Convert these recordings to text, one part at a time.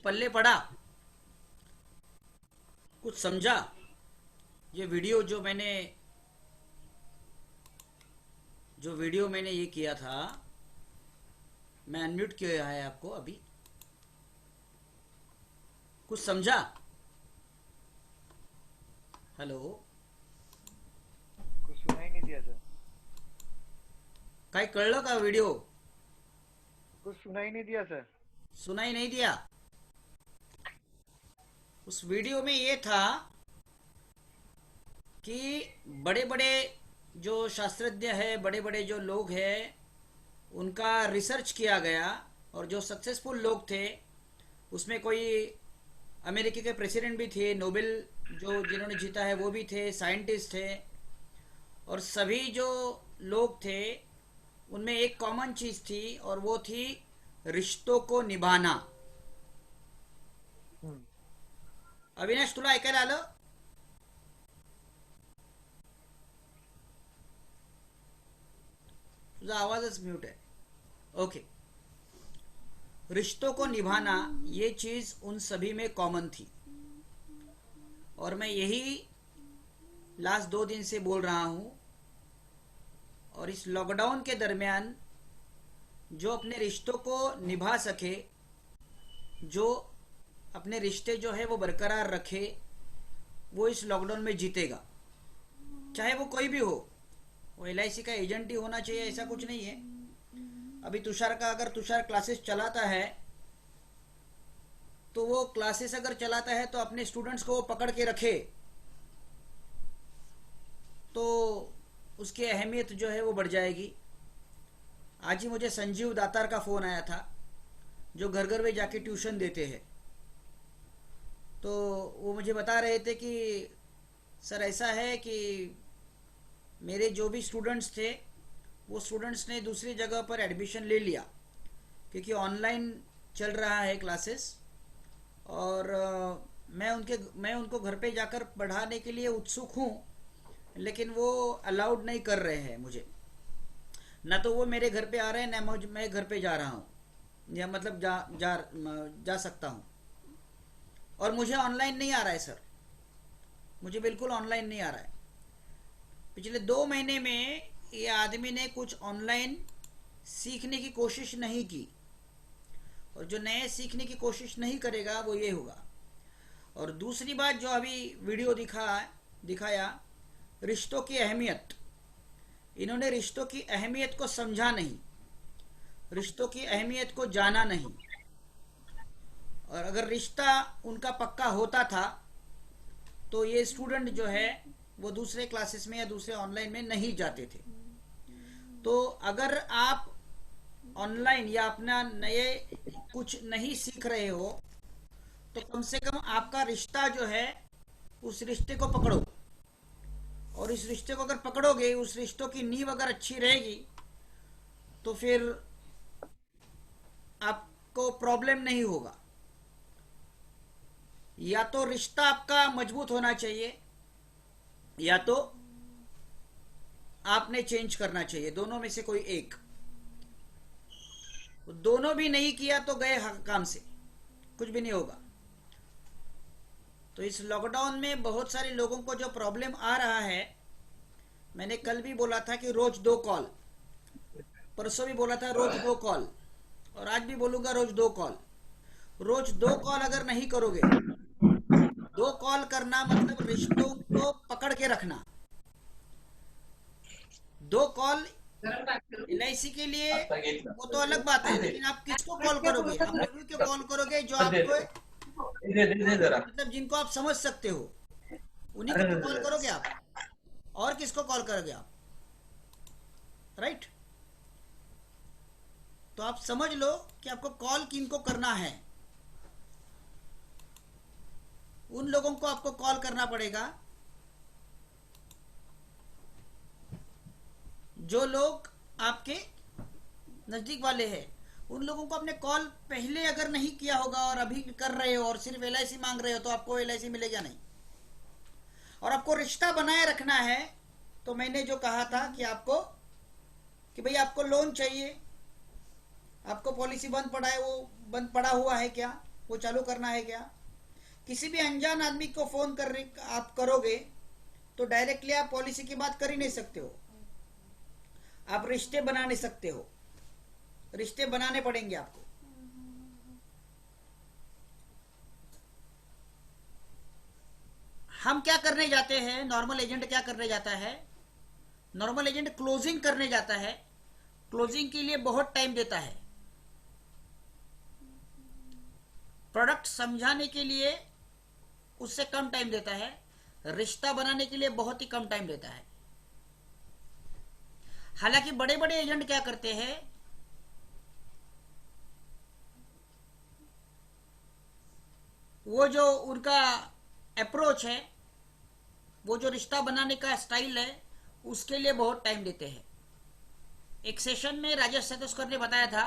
पल्ले पड़ा, कुछ समझा। ये वीडियो जो वीडियो मैंने ये किया था, मैं अनम्यूट किया है आपको अभी, कुछ समझा? हेलो? कुछ सुनाई नहीं दिया सर। काही कळलं का व्हिडिओ? कुछ सुनाई नहीं दिया सर। सुनाई नहीं दिया? उस वीडियो में ये था कि बड़े बड़े जो शास्त्रज्ञ है, बड़े बड़े जो लोग हैं, उनका रिसर्च किया गया, और जो सक्सेसफुल लोग थे उसमें कोई अमेरिका के प्रेसिडेंट भी थे, नोबेल जो जिन्होंने जीता है वो भी थे, साइंटिस्ट थे, और सभी जो लोग थे उनमें एक कॉमन चीज़ थी, और वो थी रिश्तों को निभाना। हम्म। अविनाश, तुला ऐकायला आलं? तुझा आवाजच म्यूट आहे. ओके. रिश्तों को निभाना, ये चीज़ उन सभी में कॉमन थी, और मैं यही लास्ट 2 दिन से बोल रहा हूँ। और इस लॉकडाउन के दरमियान जो अपने रिश्तों को निभा सके, जो अपने रिश्ते जो है वो बरकरार रखे, वो इस लॉकडाउन में जीतेगा, चाहे वो कोई भी हो। वो LIC का एजेंट ही होना चाहिए ऐसा कुछ नहीं है। अभी तुषार का, अगर तुषार क्लासेस चलाता है तो वो क्लासेस अगर चलाता है तो अपने स्टूडेंट्स को वो पकड़ के रखे, तो उसकी अहमियत जो है वो बढ़ जाएगी। आज ही मुझे संजीव दातार का फ़ोन आया था, जो घर घर में जाके ट्यूशन देते हैं। तो वो मुझे बता रहे थे कि सर ऐसा है कि मेरे जो भी स्टूडेंट्स थे, वो स्टूडेंट्स ने दूसरी जगह पर एडमिशन ले लिया, क्योंकि ऑनलाइन चल रहा है क्लासेस, और मैं उनको घर पे जाकर पढ़ाने के लिए उत्सुक हूँ, लेकिन वो अलाउड नहीं कर रहे हैं मुझे। ना तो वो मेरे घर पे आ रहे हैं, ना मैं घर पे जा रहा हूँ, या मतलब जा सकता हूँ। और मुझे ऑनलाइन नहीं आ रहा है सर, मुझे बिल्कुल ऑनलाइन नहीं आ रहा है। पिछले 2 महीने में ये आदमी ने कुछ ऑनलाइन सीखने की कोशिश नहीं की, और जो नए सीखने की कोशिश नहीं करेगा वो ये होगा। और दूसरी बात जो अभी वीडियो दिखाया, रिश्तों की अहमियत, इन्होंने रिश्तों की अहमियत को समझा नहीं, रिश्तों की अहमियत को जाना नहीं। और अगर रिश्ता उनका पक्का होता था तो ये स्टूडेंट जो है वो दूसरे क्लासेस में या दूसरे ऑनलाइन में नहीं जाते थे। तो अगर आप ऑनलाइन या अपना नए कुछ नहीं सीख रहे हो, तो कम से कम आपका रिश्ता जो है, उस रिश्ते को पकड़ो। और इस रिश्ते को अगर पकड़ोगे, उस रिश्तों की नींव अगर अच्छी रहेगी, तो फिर आपको प्रॉब्लम नहीं होगा। या तो रिश्ता आपका मजबूत होना चाहिए, या तो आपने चेंज करना चाहिए, दोनों में से कोई एक। दोनों भी नहीं किया तो गए काम से, कुछ भी नहीं होगा। तो इस लॉकडाउन में बहुत सारे लोगों को जो प्रॉब्लम आ रहा है, मैंने कल भी बोला था कि रोज 2 कॉल, परसों भी बोला था रोज 2 कॉल, और आज भी बोलूंगा रोज 2 कॉल। रोज 2 कॉल अगर नहीं करोगे, 2 कॉल करना मतलब रिश्तों को पकड़ के रखना। 2 कॉल LIC के लिए वो तो अलग बात है, लेकिन आप किसको कॉल करोगे? आप उन्हीं को कॉल करोगे जो आपको, मतलब जिनको आप समझ सकते हो, उन्हीं को तो कॉल करोगे आप। और किसको कॉल करोगे आप? राइट? तो आप समझ लो कि आपको कॉल किनको करना है। उन लोगों को आपको कॉल करना पड़ेगा जो लोग आपके नज़दीक वाले हैं। उन लोगों को आपने कॉल पहले अगर नहीं किया होगा और अभी कर रहे हो और सिर्फ LIC मांग रहे हो, तो आपको LIC मिलेगा नहीं। और आपको रिश्ता बनाए रखना है, तो मैंने जो कहा था कि आपको, कि भाई आपको लोन चाहिए, आपको पॉलिसी बंद पड़ा है, वो बंद पड़ा हुआ है क्या, वो चालू करना है क्या? किसी भी अनजान आदमी को फोन कर आप करोगे तो डायरेक्टली आप पॉलिसी की बात कर ही नहीं सकते हो। आप रिश्ते बना नहीं सकते हो, रिश्ते बनाने पड़ेंगे आपको। हम क्या करने जाते हैं, नॉर्मल एजेंट क्या करने जाता है? नॉर्मल एजेंट क्लोजिंग करने जाता है। क्लोजिंग के लिए बहुत टाइम देता है, प्रोडक्ट समझाने के लिए उससे कम टाइम देता है, रिश्ता बनाने के लिए बहुत ही कम टाइम देता है। हालांकि बड़े बड़े एजेंट क्या करते हैं, वो जो उनका अप्रोच है, वो जो रिश्ता बनाने का स्टाइल है, उसके लिए बहुत टाइम देते हैं। एक सेशन में राजेश सेतुस्कर ने बताया था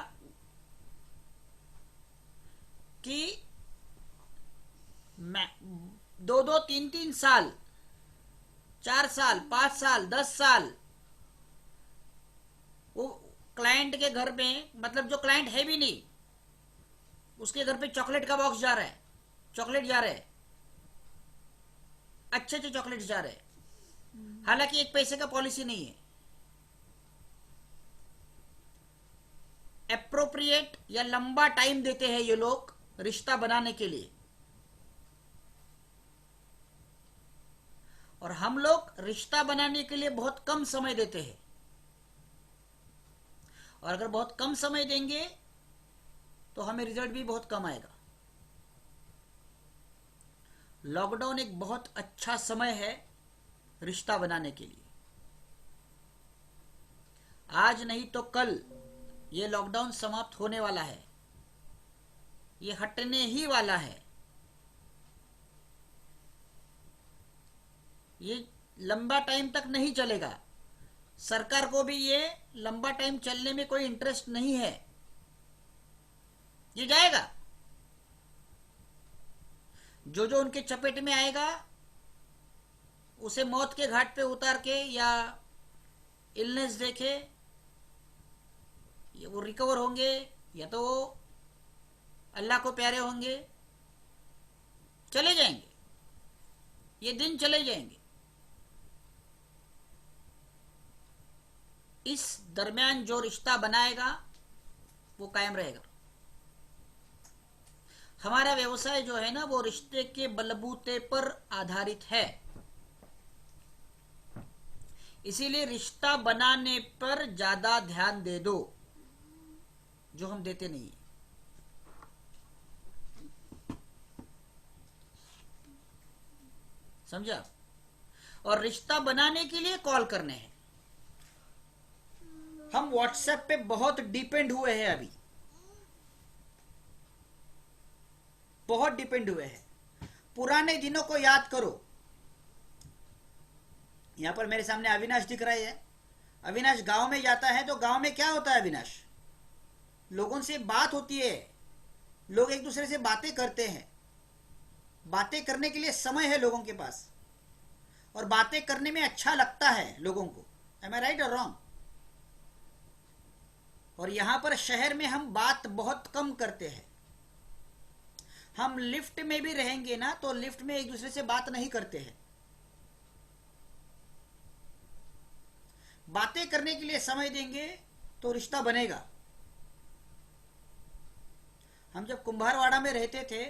कि मैं 2-2, 3-3 साल, 4 साल, 5 साल, 10 साल वो क्लाइंट के घर में, मतलब जो क्लाइंट है भी नहीं, उसके घर पे चॉकलेट का बॉक्स जा रहा है, चॉकलेट जा रहे हैं, अच्छे अच्छे चॉकलेट जा रहे हैं, हालांकि एक पैसे का पॉलिसी नहीं है। एप्रोप्रिएट या लंबा टाइम देते हैं ये लोग रिश्ता बनाने के लिए, और हम लोग रिश्ता बनाने के लिए बहुत कम समय देते हैं। और अगर बहुत कम समय देंगे तो हमें रिजल्ट भी बहुत कम आएगा। लॉकडाउन एक बहुत अच्छा समय है रिश्ता बनाने के लिए। आज नहीं तो कल ये लॉकडाउन समाप्त होने वाला है, ये हटने ही वाला है। ये लंबा टाइम तक नहीं चलेगा। सरकार को भी ये लंबा टाइम चलने में कोई इंटरेस्ट नहीं है, ये जाएगा। जो जो उनके चपेट में आएगा उसे मौत के घाट पे उतार के या इलनेस देखे, वो रिकवर होंगे या तो वो अल्लाह को प्यारे होंगे, चले जाएंगे, ये दिन चले जाएंगे। इस दरमियान जो रिश्ता बनाएगा वो कायम रहेगा। हमारा व्यवसाय जो है ना, वो रिश्ते के बलबूते पर आधारित है। इसीलिए रिश्ता बनाने पर ज्यादा ध्यान दे दो, जो हम देते नहीं। समझा? और रिश्ता बनाने के लिए कॉल करने हैं। हम व्हाट्सएप पे बहुत डिपेंड हुए हैं, अभी बहुत डिपेंड हुए हैं। पुराने दिनों को याद करो। यहां पर मेरे सामने अविनाश दिख रहा है। अविनाश गांव में जाता है तो गांव में क्या होता है अविनाश? लोगों से बात होती है, लोग एक दूसरे से बातें करते हैं। बातें करने के लिए समय है लोगों के पास, और बातें करने में अच्छा लगता है लोगों को। एम आई राइट और रॉन्ग? और यहां पर शहर में हम बात बहुत कम करते हैं। हम लिफ्ट में भी रहेंगे ना तो लिफ्ट में एक दूसरे से बात नहीं करते हैं। बातें करने के लिए समय देंगे तो रिश्ता बनेगा। हम जब कुंभारवाड़ा में रहते थे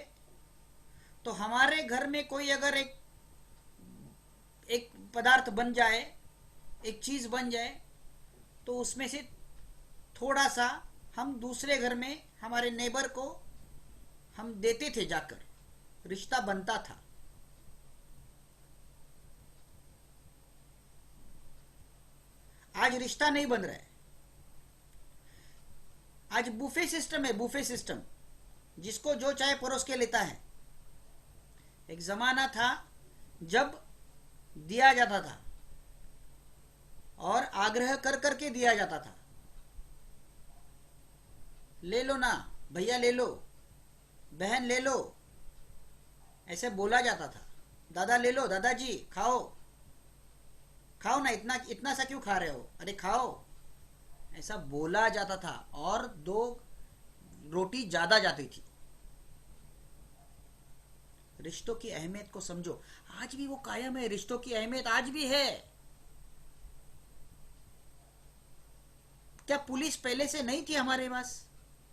तो हमारे घर में कोई अगर एक पदार्थ बन जाए, एक चीज बन जाए, तो उसमें से थोड़ा सा हम दूसरे घर में हमारे नेबर को हम देते थे जाकर, रिश्ता बनता था। आज रिश्ता नहीं बन रहा है। आज बुफे सिस्टम है, बुफे सिस्टम, जिसको जो चाहे परोस के लेता है। एक जमाना था जब दिया जाता था और आग्रह कर करके दिया जाता था। ले लो ना भैया, ले लो, बहन ले लो, ऐसे बोला जाता था। दादा ले लो, दादाजी खाओ, खाओ ना, इतना इतना सा क्यों खा रहे हो, अरे खाओ, ऐसा बोला जाता था। और 2 रोटी ज्यादा जाती थी। रिश्तों की अहमियत को समझो। आज भी वो कायम है, रिश्तों की अहमियत आज भी है। क्या पुलिस पहले से नहीं थी हमारे पास?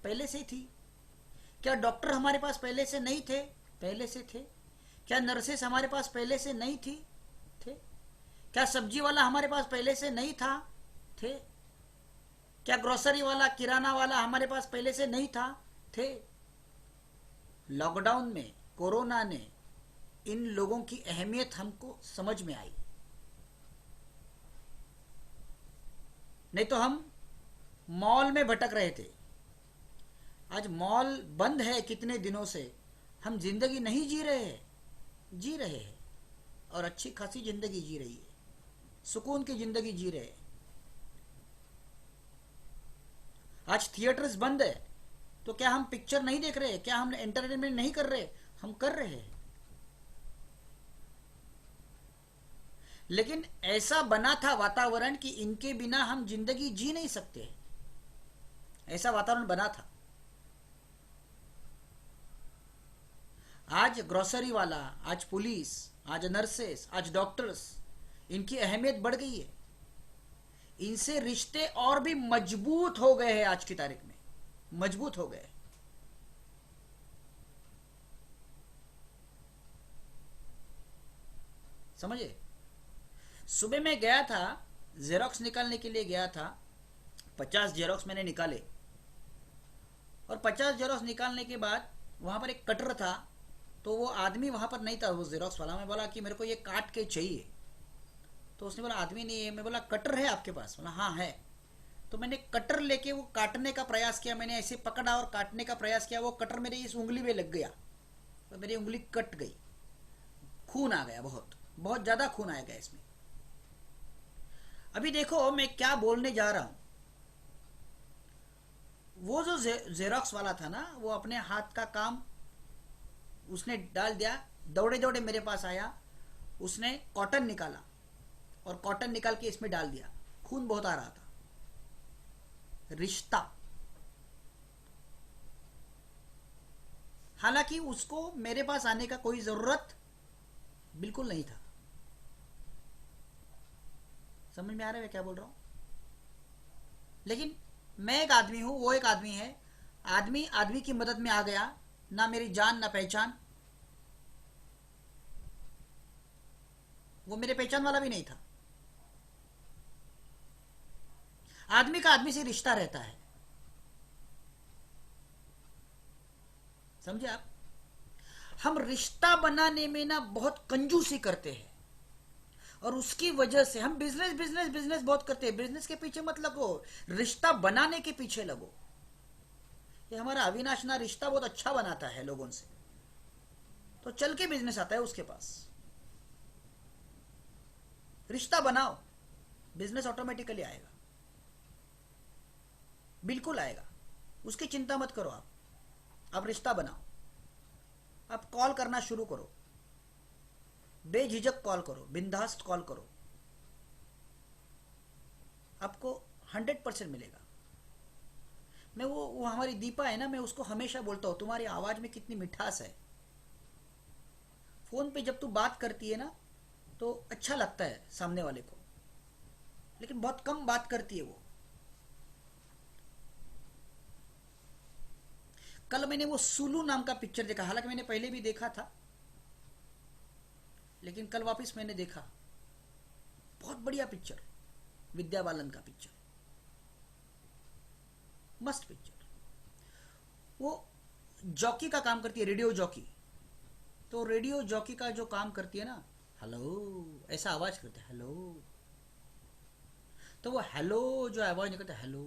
पहले से थी। क्या डॉक्टर हमारे पास पहले से नहीं थे? पहले से थे। क्या नर्सेस हमारे पास पहले से नहीं थी? थे। क्या सब्जी वाला हमारे पास पहले से नहीं था? थे। क्या ग्रोसरी वाला, किराना वाला हमारे पास पहले से नहीं था? थे। लॉकडाउन में, कोरोना ने इन लोगों की अहमियत हमको समझ में आई। नहीं तो हम मॉल में भटक रहे थे। आज मॉल बंद है कितने दिनों से, हम जिंदगी नहीं जी रहे हैं। जी रहे हैं, और अच्छी खासी जिंदगी जी रही है, सुकून की जिंदगी जी रहे हैं। आज थिएटर्स बंद है, तो क्या हम पिक्चर नहीं देख रहे? क्या हम एंटरटेनमेंट नहीं कर रहे? हम कर रहे हैं। लेकिन ऐसा बना था वातावरण कि इनके बिना हम जिंदगी जी नहीं सकते। ऐसा वातावरण बना था। आज ग्रोसरी वाला, आज पुलिस, आज नर्सेस, आज डॉक्टर्स, इनकी अहमियत बढ़ गई है। इनसे रिश्ते और भी मजबूत हो गए हैं। आज की तारीख में मजबूत हो गए। समझे? सुबह मैं गया था, जेरोक्स निकालने के लिए गया था। 50 जेरोक्स मैंने निकाले, और 50 जेरोक्स निकालने के बाद वहां पर एक कटर था। तो वो आदमी वहां पर नहीं था, वो जेरोक्स वाला। मैं बोला कि मेरे को ये काट के चाहिए। तो उसने बोला आदमी नहीं है। मैं बोला कटर है आपके पास? बोला हाँ है। तो मैंने कटर लेके वो काटने का प्रयास किया। मैंने ऐसे पकड़ा और काटने का प्रयास किया। वो कटर मेरी इस उंगली में लग गया, तो मेरी उंगली कट गई। खून आ गया, बहुत बहुत ज्यादा खून आ गया इसमें। अभी देखो मैं क्या बोलने जा रहा हूं। वो जो जेरोक्स वाला था ना, वो अपने हाथ का काम उसने डाल दिया। दौड़े दौड़े मेरे पास आया, उसने कॉटन निकाला, और कॉटन निकाल के इसमें डाल दिया। खून बहुत आ रहा था। रिश्ता। हालांकि उसको मेरे पास आने का कोई जरूरत बिल्कुल नहीं था। समझ में आ रहा है मैं क्या बोल रहा हूं? लेकिन मैं एक आदमी हूं, वो एक आदमी है। आदमी आदमी की मदद में आ गया। ना मेरी जान ना पहचान। वो मेरे पहचान वाला भी नहीं था। आदमी का आदमी से रिश्ता रहता है। समझे आप? हम रिश्ता बनाने में ना बहुत कंजूसी करते हैं, और उसकी वजह से हम बिजनेस बिजनेस बिजनेस बहुत करते हैं। बिजनेस के पीछे मत लगो, रिश्ता बनाने के पीछे लगो। ये हमारा अविनाश ना रिश्ता बहुत अच्छा बनाता है लोगों से, तो चल के बिजनेस आता है उसके पास। रिश्ता बनाओ, बिजनेस ऑटोमेटिकली आएगा, बिल्कुल आएगा। उसकी चिंता मत करो। आप रिश्ता बनाओ। आप कॉल करना शुरू करो, बेझिझक कॉल करो, बिंदास्त कॉल करो। आपको 100% मिलेगा। मैं वो हमारी दीपा है ना, मैं उसको हमेशा बोलता हूँ तुम्हारी आवाज में कितनी मिठास है। फोन पे जब तू बात करती है ना, तो अच्छा लगता है सामने वाले को, लेकिन बहुत कम बात करती है वो। कल मैंने वो सुलू नाम का पिक्चर देखा। हालांकि मैंने पहले भी देखा था, लेकिन कल वापस मैंने देखा। बहुत बढ़िया पिक्चर, विद्या बालन का पिक्चर, मस्त पिक्चर। वो जॉकी का काम करती है, रेडियो जॉकी। तो रेडियो जॉकी का जो काम करती है ना, हेलो ऐसा आवाज करते है, हेलो। तो वो हेलो जो आवाज निकलता है, हेलो,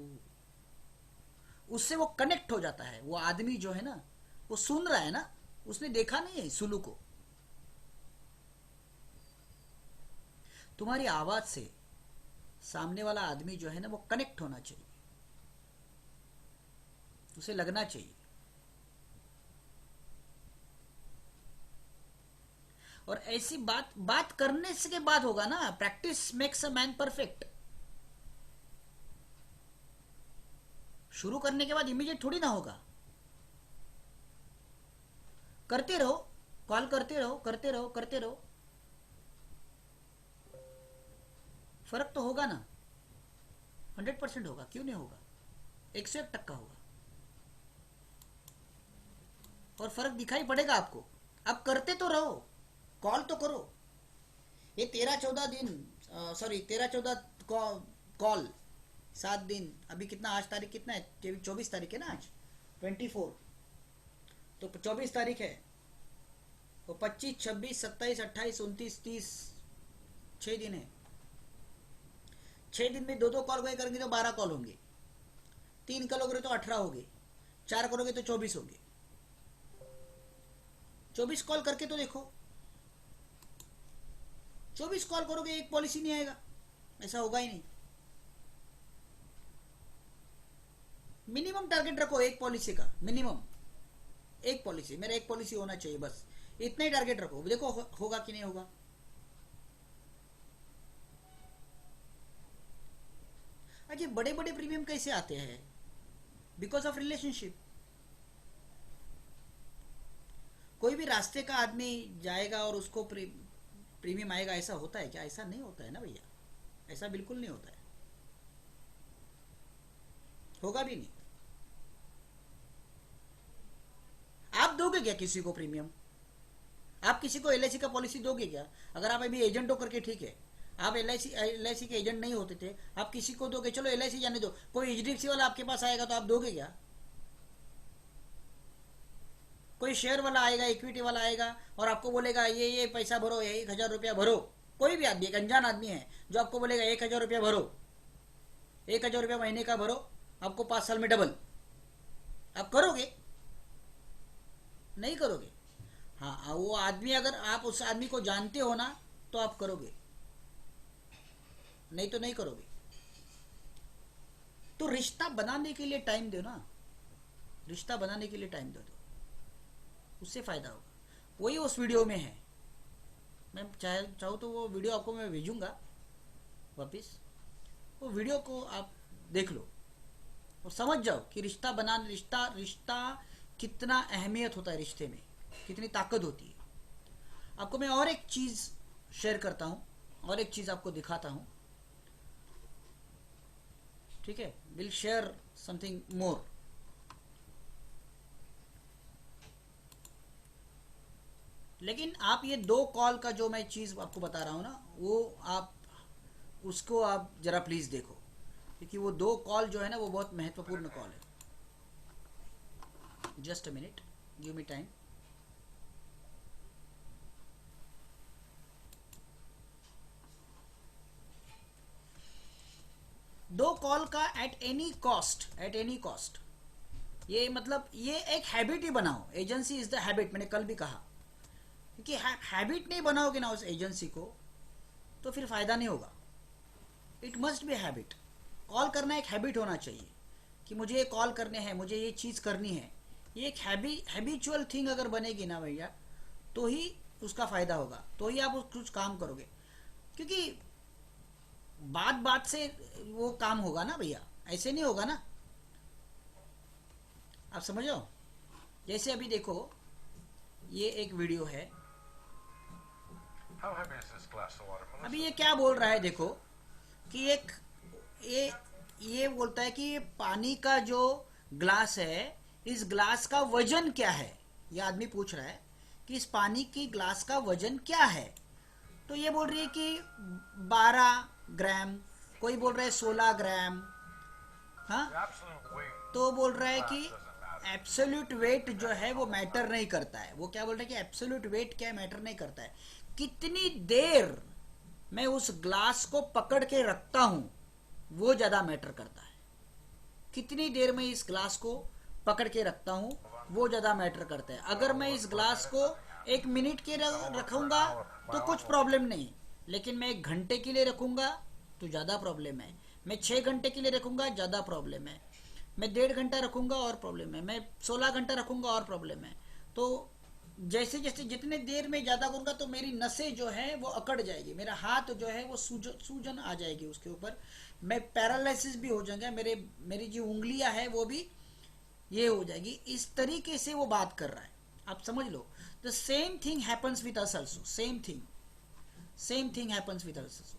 उससे वो कनेक्ट हो जाता है। वो आदमी जो है ना, वो सुन रहा है ना, उसने देखा नहीं है सुलू को। तुम्हारी आवाज से सामने वाला आदमी जो है ना, वो कनेक्ट होना चाहिए, उसे लगना चाहिए। और ऐसी बात करने से के बाद होगा ना। Practice makes a man perfect. शुरू करने के बाद इमीडिएट थोड़ी ना होगा। करते रहो, कॉल करते रहो करते रहो करते रहो, फर्क तो होगा ना, 100% होगा, क्यों नहीं होगा, 101% होगा, और फर्क दिखाई पड़ेगा आपको। अब करते तो रहो, कॉल तो करो। ये 13-14 दिन, सॉरी 13-14 कॉल, 7 दिन, अभी कितना, आज तारीख कितना है, 24 तारीख है ना आज, 24, तो 24 तारीख है, तो 25, 26, 27, 28, 29, 30, 6 दिन है। 6 दिन में 2-2 कॉल करेंगे तो 12 कॉल होंगे, 3 करोगे तो 18 होंगे, 4 करोगे तो 24 होंगे। 24 कॉल करके तो देखो, 24 कॉल करोगे एक पॉलिसी नहीं आएगा, ऐसा होगा ही नहीं। मिनिमम टारगेट रखो एक पॉलिसी का, मिनिमम एक पॉलिसी, मेरा एक पॉलिसी होना चाहिए, बस इतना ही टारगेट रखो, देखो होगा कि नहीं होगा। अच्छा, बड़े बड़े प्रीमियम कैसे आते हैं? Because of relationship. कोई भी रास्ते का आदमी जाएगा और उसको प्रीमियम आएगा, ऐसा होता है क्या? ऐसा नहीं होता है ना भैया, ऐसा बिल्कुल नहीं होता है, होगा भी नहीं। आप दोगे क्या किसी को प्रीमियम? आप किसी को एलआईसी का पॉलिसी दोगे क्या? अगर आप अभी एजेंट होकर के, ठीक है, आप एलआईसी के एजेंट नहीं होते थे, आप किसी को दोगे, चलो एलआईसी जाने दो, कोई एचडीएफसी वाला आपके पास आएगा तो आप दोगे क्या? कोई शेयर वाला आएगा, इक्विटी वाला आएगा और आपको बोलेगा ये पैसा भरो, 1,000 रुपया भरो, कोई भी आदमी, एक अनजान आदमी है जो आपको बोलेगा 1,000 रुपया भरो, 1,000 रुपया महीने का भरो, आपको 5 साल में डबल, आप करोगे? नहीं करोगे। हाँ, वो आदमी, अगर आप उस आदमी को जानते हो ना तो आप करोगे, नहीं तो नहीं करोगे। तो रिश्ता बनाने के लिए टाइम दो ना, रिश्ता बनाने के लिए टाइम दो, उससे फायदा होगा। वही उस वीडियो में है, मैं चाहूँ तो वो वीडियो आपको मैं भेजूंगा वापिस, वो वीडियो को आप देख लो और समझ जाओ कि रिश्ता बनाने, रिश्ता कितना अहमियत होता है, रिश्ते में कितनी ताकत होती है। आपको मैं और एक चीज़ शेयर करता हूँ, और एक चीज़ आपको दिखाता हूँ, ठीक है? Will share something more. लेकिन आप ये 2 कॉल का जो मैं चीज़ आपको बता रहा हूँ ना, वो आप उसको आप जरा प्लीज़ देखो, क्योंकि वो 2 कॉल जो है ना वो बहुत महत्वपूर्ण कॉल है। Just a minute, give me time. दो कॉल का एट एनी कॉस्ट, ये मतलब ये एक हैबिट ही बनाओ। एजेंसी इज द हैबिट, मैंने कल भी कहा, क्योंकि हैबिट नहीं बनाओगे ना उस एजेंसी को तो फिर फायदा नहीं होगा। It must be habit, call करना एक हैबिट होना चाहिए कि मुझे ये कॉल करने हैं, मुझे ये चीज़ करनी है। ये एक हैबिचुअल थिंग अगर बनेगी ना भैया, तो ही उसका फ़ायदा होगा, तो ही आप कुछ काम करोगे। क्योंकि बात बात से वो काम होगा ना भैया, ऐसे नहीं होगा ना, आप समझो। जैसे अभी देखो, ये एक वीडियो है, अभी ये क्या बोल रहा है देखो, कि एक ये बोलता है कि ये पानी का जो ग्लास है, इस ग्लास का वजन क्या है। ये आदमी पूछ रहा है कि इस पानी की ग्लास का वजन क्या है। तो ये बोल रही है कि 12 ग्राम, कोई बोल रहा है 16 ग्राम, हाँ, तो बोल रहा है कि एब्सोल्यूट वेट जो है वो मैटर नहीं करता है। वो क्या बोल रहा है कि एब्सोल्यूट वेट क्या मैटर नहीं करता है, कितनी देर मैं उस ग्लास को पकड़ के रखता हूं वो ज्यादा मैटर करता है। कितनी देर में इस ग्लास को पकड़ के रखता हूं वो ज्यादा मैटर करता है। अगर मैं इस ग्लास को 1 मिनट के रखूंगा तो कुछ प्रॉब्लम नहीं, लेकिन मैं 1 घंटे के लिए रखूंगा तो ज्यादा प्रॉब्लम है, मैं 6 घंटे के लिए रखूंगा ज्यादा प्रॉब्लम है, मैं 1.5 घंटा रखूंगा और प्रॉब्लम है, मैं 16 घंटा रखूंगा और प्रॉब्लम है। तो जैसे जैसे जितने देर में ज़्यादा करूँगा तो मेरी नसें जो है वो अकड़ जाएगी, मेरा हाथ जो है वो सूजन आ जाएगी उसके ऊपर, मैं पैरालिसिस भी हो जाएगा, मेरी जो उंगलियां है वो भी ये हो जाएगी। इस तरीके से वो बात कर रहा है। आप समझ लो, the same thing happens with us also, same thing happens with us also.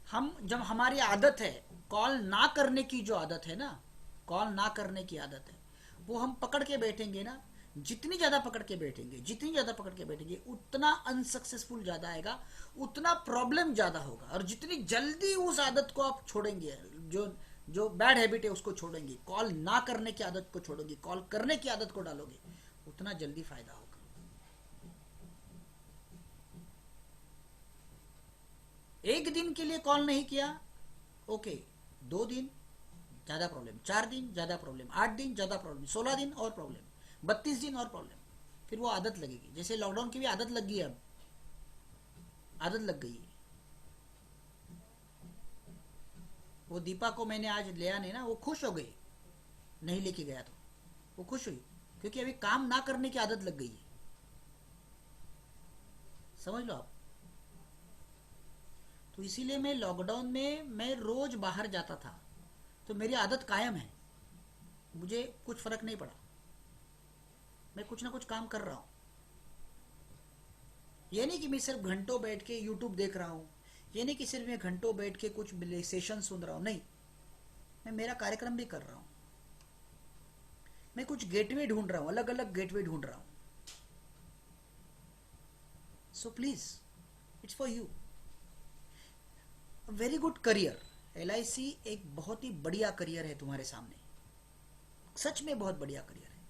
हम जब हमारी आदत है कॉल ना करने की, जो आदत है ना, कॉल ना करने की आदत है, वो हम पकड़ के बैठेंगे ना, जितनी ज़्यादा पकड़ के बैठेंगे, जितनी ज़्यादा पकड़ के बैठेंगे, उतना अनसक्सेसफुल ज़्यादा आएगा, उतना प्रॉब्लम ज़्यादा होगा। और जितनी जल्दी उस आदत को आप छोड़ेंगे, जो जो बैड हैबिट है उसको छोड़ेंगे, कॉल ना करने की आदत को छोड़ोगे, कॉल करने की आदत को डालोगे, उतना जल्दी फायदा होगा। एक दिन के लिए कॉल नहीं किया, ओके, 2 दिन ज़्यादा प्रॉब्लम, 4 दिन ज़्यादा प्रॉब्लम, 8 दिन ज़्यादा प्रॉब्लम, 16 दिन और प्रॉब्लम, 32 दिन और प्रॉब्लम। फिर वो आदत लगेगी, जैसे लॉकडाउन की भी आदत लग गई है, अब आदत लग गई है। वो दीपा को मैंने आज लिया नहीं ना, वो खुश हो गई, नहीं लेके गया तो वो खुश हुई, क्योंकि अभी काम ना करने की आदत लग गई है। समझ लो आप। तो इसीलिए मैं लॉकडाउन में मैं रोज बाहर जाता था, तो मेरी आदत कायम है, मुझे कुछ फर्क नहीं पड़ा, मैं कुछ ना कुछ काम कर रहा हूँ। ये नहीं कि मैं सिर्फ घंटों बैठ के यूट्यूब देख रहा हूँ, ये नहीं कि सिर्फ मैं घंटों बैठ के कुछ सेशन सुन रहा हूँ, नहीं, मैं मेरा कार्यक्रम भी कर रहा हूँ, मैं कुछ गेटवे ढूंढ रहा हूँ, अलग अलग गेटवे ढूंढ रहा हूँ। So please, it's for you, very good career. LIC एक बहुत ही बढ़िया करियर है तुम्हारे सामने, सच में बहुत बढ़िया करियर है।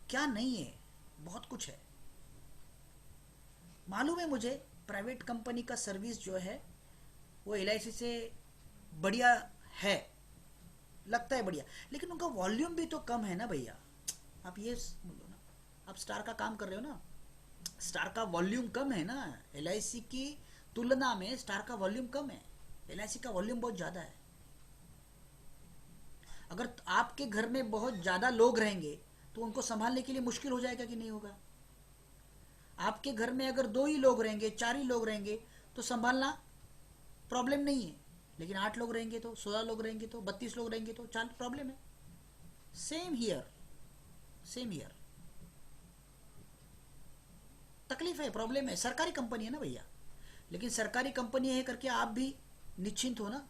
क्या नहीं है, बहुत कुछ है। मालूम है मुझे, प्राइवेट कंपनी का सर्विस जो है वो LIC से बढ़िया है, लगता है बढ़िया, लेकिन उनका वॉल्यूम भी तो कम है ना भैया। आप ये बोलो ना, आप स्टार का काम कर रहे हो ना, स्टार का वॉल्यूम कम है ना, LIC की तुलना में स्टार का वॉल्यूम कम है, LIC का वॉल्यूम बहुत ज़्यादा है। अगर आपके घर में बहुत ज़्यादा लोग रहेंगे तो उनको संभालने के लिए मुश्किल हो जाएगा कि नहीं होगा। आपके घर में अगर 2 ही लोग रहेंगे, 4 ही लोग रहेंगे, तो संभालना प्रॉब्लम नहीं है, लेकिन 8 लोग रहेंगे तो, 16 लोग रहेंगे तो, 32 लोग रहेंगे तो चाल प्रॉब्लम है। सेम हियर, सेम हियर, तकलीफ है, प्रॉब्लम है। सरकारी कंपनी है ना भैया, लेकिन सरकारी कंपनी है करके आप भी निश्चिंत हो ना।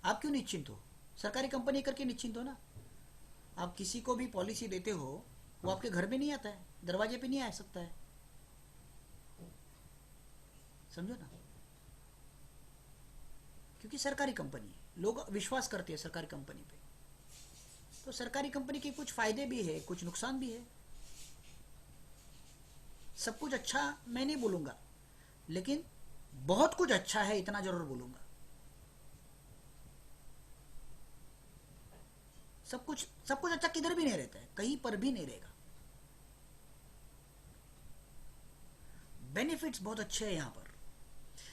आप क्यों निश्चिंत हो, सरकारी कंपनी करके निश्चिंत हो ना। आप किसी को भी पॉलिसी देते हो, वो आपके घर में नहीं आता है, दरवाजे पे नहीं आ सकता है, समझो ना, क्योंकि सरकारी कंपनी है, लोग विश्वास करते हैं सरकारी कंपनी पे। तो सरकारी कंपनी के कुछ फायदे भी है, कुछ नुकसान भी है। सब कुछ अच्छा मैं नहीं बोलूंगा, लेकिन बहुत कुछ अच्छा है इतना जरूर बोलूंगा। सब कुछ अच्छा किधर भी नहीं रहता है, कहीं पर भी नहीं रहेगा। बेनिफिट्स बहुत अच्छे हैं यहाँ पर,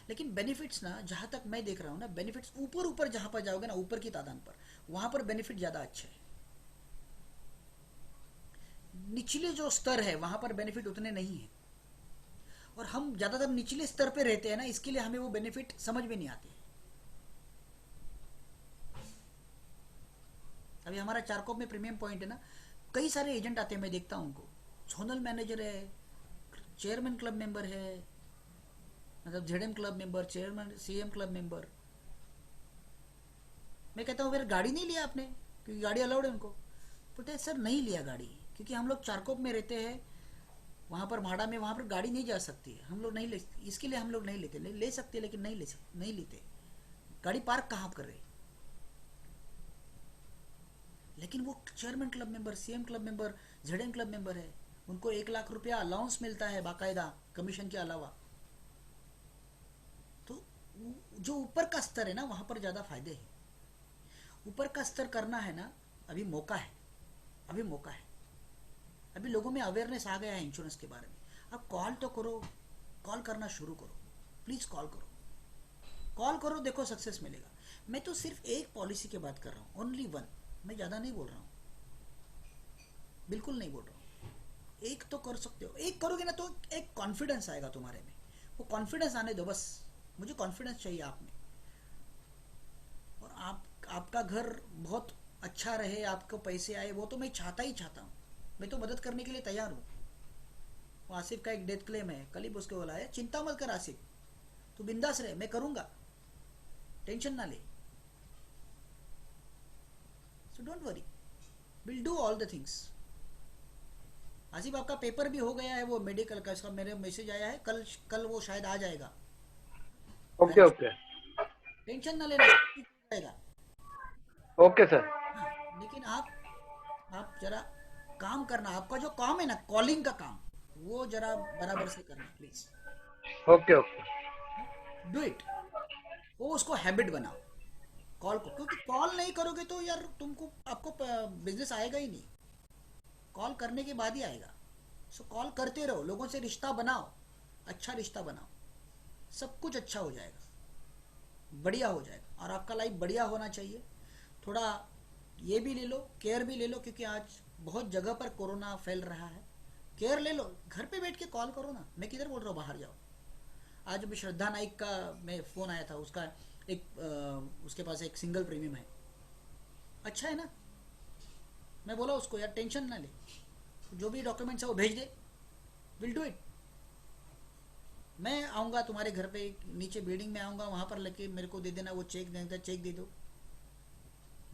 लेकिन बेनिफिट्स ना, जहां तक मैं देख रहा हूँ ना, बेनिफिट्स ऊपर ऊपर जहां पर जाओगे ना, ऊपर की तादाद पर, वहां पर बेनिफिट ज्यादा अच्छे हैं। निचले जो स्तर है वहां पर बेनिफिट उतने नहीं है, और हम ज्यादातर निचले स्तर पे रहते हैं ना, इसके लिए हमें वो बेनिफिट समझ में नहीं आते। अभी हमारा चारकोप में प्रीमियम पॉइंट है ना, कई सारे एजेंट आते हैं, मैं देखता हूँ उनको, जोनल मैनेजर है, चेयरमैन क्लब मेंबर है, मतलब ZM club member, chairman CM club member. मैं कहता हूँ फिर गाड़ी नहीं लिया आपने, क्योंकि गाड़ी अलाउड है उनको। बोलते हैं सर नहीं लिया गाड़ी, क्योंकि हम लोग चारकोप में रहते हैं, वहाँ पर भाड़ा में, वहाँ पर गाड़ी नहीं जा सकती है, हम लोग नहीं ले, इसके लिए हम लोग नहीं लेते, ले सकते लेकिन नहीं लेते। गाड़ी पार्क कहाँ कर रहे। लेकिन वो chairman club member, CM club member, ZM club member है, उनको 1 लाख रुपया अलाउंस मिलता है बाकायदा, कमीशन के अलावा। तो जो ऊपर का स्तर है ना, वहां पर ज्यादा फायदे हैं। ऊपर का स्तर करना है ना, अभी मौका है, अभी मौका है। अभी लोगों में अवेयरनेस आ गया है इंश्योरेंस के बारे में। अब कॉल तो करो, कॉल करना शुरू करो, प्लीज कॉल करो, कॉल करो, देखो सक्सेस मिलेगा। मैं तो सिर्फ एक पॉलिसी की बात कर रहा हूँ, ओनली वन, मैं ज्यादा नहीं बोल रहा हूँ, बिल्कुल नहीं बोल रहा हूँ। एक तो कर सकते हो, एक करोगे ना तो एक कॉन्फिडेंस आएगा तुम्हारे में, वो कॉन्फिडेंस आने दो बस। मुझे कॉन्फिडेंस चाहिए आप में, और आपका घर बहुत अच्छा रहे, आपको पैसे आए, वो तो मैं चाहता ही चाहता हूँ। मैं तो मदद करने के लिए तैयार हूँ। वो आसिफ का एक डेथ क्लेम है, कल ही उसके बोला है, चिंता मत कर आसिफ, तू बिंदास रहे, मैं करूँगा, टेंशन ना ले, so don't worry, will do all the things. Asif आपका पेपर भी हो गया है, वो मेडिकल का, इसका मेरे मैसेज आया है, कल कल वो शायद आ जाएगा। ओके ओके टेंशन ना लेना, सब ठीक हो जाएगा। Okay sir. हाँ, लेकिन आप जरा काम करना, आपका जो काम है ना, कॉलिंग का काम, वो जरा बराबर से करना please. Okay okay do it, वो उसको हैबिट बनाओ कॉल को, क्योंकि कॉल नहीं करोगे तो यार तुमको, आपको बिजनेस आएगा ही नहीं, कॉल करने के बाद ही आएगा। सो कॉल करते रहो, लोगों से रिश्ता बनाओ, अच्छा रिश्ता बनाओ, सब कुछ अच्छा हो जाएगा, बढ़िया हो जाएगा, और आपका लाइफ बढ़िया होना चाहिए। थोड़ा ये भी ले लो, केयर भी ले लो, क्योंकि आज बहुत जगह पर कोरोना फैल रहा है, केयर ले लो, घर पे बैठ के कॉल करो ना, मैं किधर बोल रहा हूँ बाहर जाओ। आज अभी श्रद्धा नाइक का मैं फ़ोन आया था, उसका एक उसके पास एक सिंगल प्रीमियम है, अच्छा है ना, मैं बोला उसको यार टेंशन ना ले, जो भी डॉक्यूमेंट्स है वो भेज दे, विल डू इट। मैं आऊँगा तुम्हारे घर पे, नीचे बिल्डिंग में आऊँगा, वहाँ पर लेके मेरे को दे देना, वो चेक देना, चेक दे दो,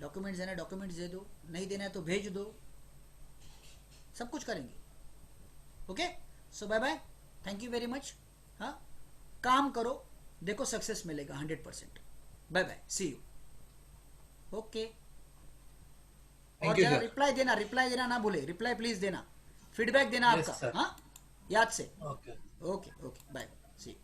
डॉक्यूमेंट्स देना डॉक्यूमेंट्स दे दो, नहीं देना है तो भेज दो, सब कुछ करेंगे। Okay, so bye bye, thank you very much. हाँ, काम करो, देखो सक्सेस मिलेगा 100%। Bye bye, see you. Okay, और थैंक यू जरा सर। रिप्लाई देना ना भूले, रिप्लाई प्लीज देना, फीडबैक देना यस आपका, सर। हाँ, याद से। Okay. Okay okay, bye, see you.